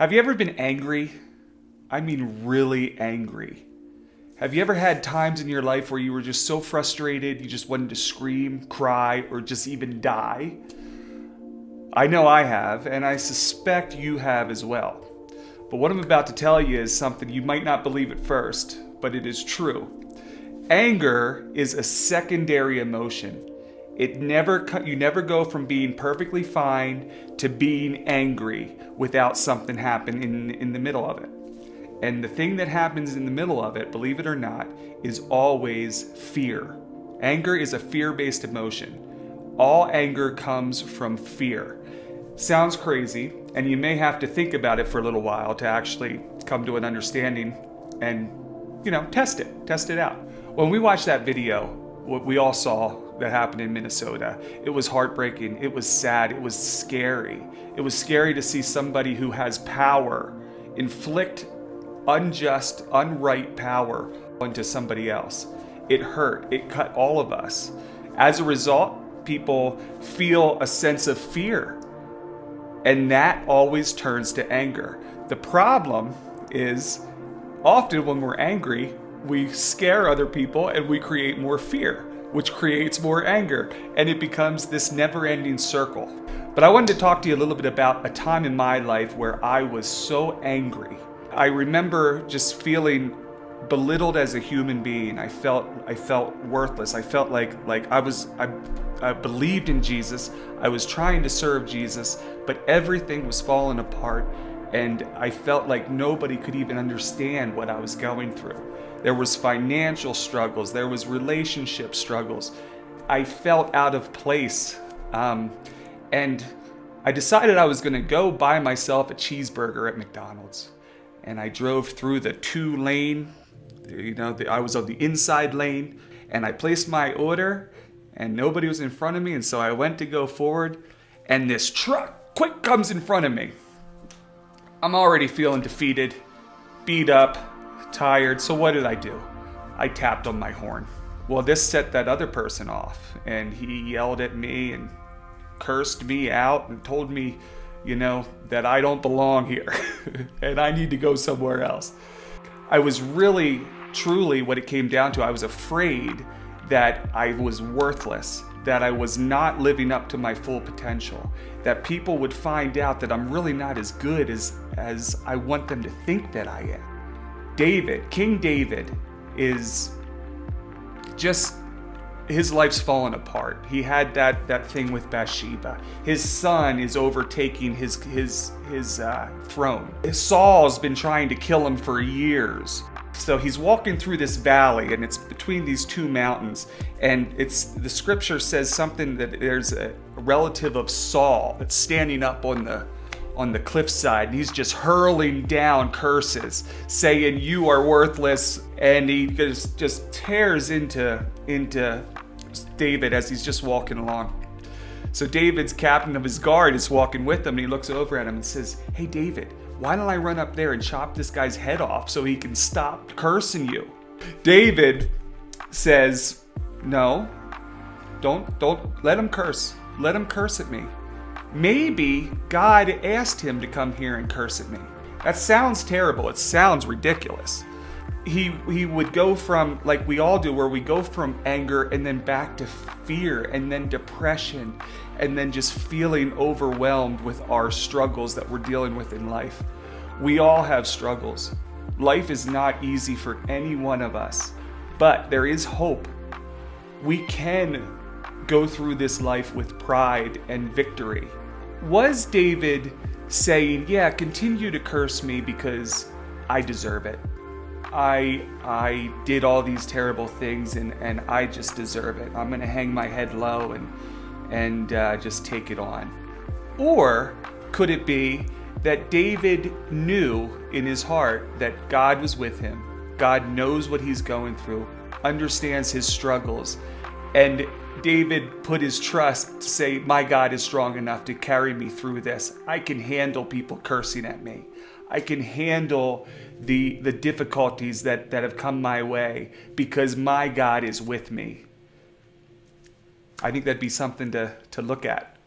Have you ever been angry? I mean really angry. Have you ever had times in your life where you were just so frustrated, you just wanted to scream, cry, or just even die? I know I have, and I suspect you have as well. But what I'm about to tell you is something you might not believe at first, but it is true. Anger is a secondary emotion. You never go from being perfectly fine to being angry without something happening in the middle of it. And the thing that happens in the middle of it, believe it or not, is always fear. Anger is a fear-based emotion. All anger comes from fear. Sounds crazy, and you may have to think about it for a little while to actually come to an understanding and, test it out. When we watched that video, what we all saw that happened in Minnesota, it was heartbreaking, it was sad, it was scary. It was scary to see somebody who has power inflict unjust, unright power onto somebody else. It hurt, it cut all of us. As a result, people feel a sense of fear, and that always turns to anger. The problem is, often when we're angry, we scare other people and we create more fear, which creates more anger, and it becomes this never-ending circle. But I wanted to talk to you a little bit about a time in my life where I was so angry. I remember just feeling belittled as a human being. I felt worthless. I felt like I believed in Jesus. I was trying to serve Jesus, but everything was falling apart, and I felt like nobody could even understand what I was going through. There was financial struggles. There was relationship struggles. I felt out of place. And I decided I was going to go buy myself a cheeseburger at McDonald's. And I drove through the 2-lane, I was on the inside lane, and I placed my order, and nobody was in front of me, and so I went to go forward, and this truck quick comes in front of me. I'm already feeling defeated, beat up, tired, so what did I do? I tapped on my horn. Well, this set that other person off, and he yelled at me and cursed me out and told me, that I don't belong here and I need to go somewhere else. I was really, truly, what it came down to, I was afraid that I was worthless, that I was not living up to my full potential, that people would find out that I'm really not as good as I want them to think that I am. King David is just, his life's fallen apart. He had that thing with Bathsheba. His son is overtaking his throne. Saul's been trying to kill him for years. So he's walking through this valley, and it's between these two mountains. And the scripture says something that there's a relative of Saul that's standing up on the cliffside, and he's just hurling down curses, saying, "You are worthless," and he just tears into David as he's just walking along. So David's captain of his guard is walking with him, and he looks over at him and says, "Hey David, why don't I run up there and chop this guy's head off so he can stop cursing you?" David says, "No, don't let him curse. Let him curse at me. Maybe God asked him to come here and curse at me." That sounds terrible. It sounds ridiculous. He would go from, like we all do, where we go from anger and then back to fear and then depression and then just feeling overwhelmed with our struggles that we're dealing with in life. We all have struggles. Life is not easy for any one of us, but there is hope. We can go through this life with pride and victory. Was David saying, "Yeah, continue to curse me because I deserve it. I did all these terrible things and I just deserve it. I'm going to hang my head low and just take it on"? Or could it be that David knew in his heart that God was with him? God knows what he's going through, understands his struggles, and David put his trust to say, "My God is strong enough to carry me through this. I can handle people cursing at me. I can handle the difficulties that have come my way because my God is with me." I think that'd be something to look at.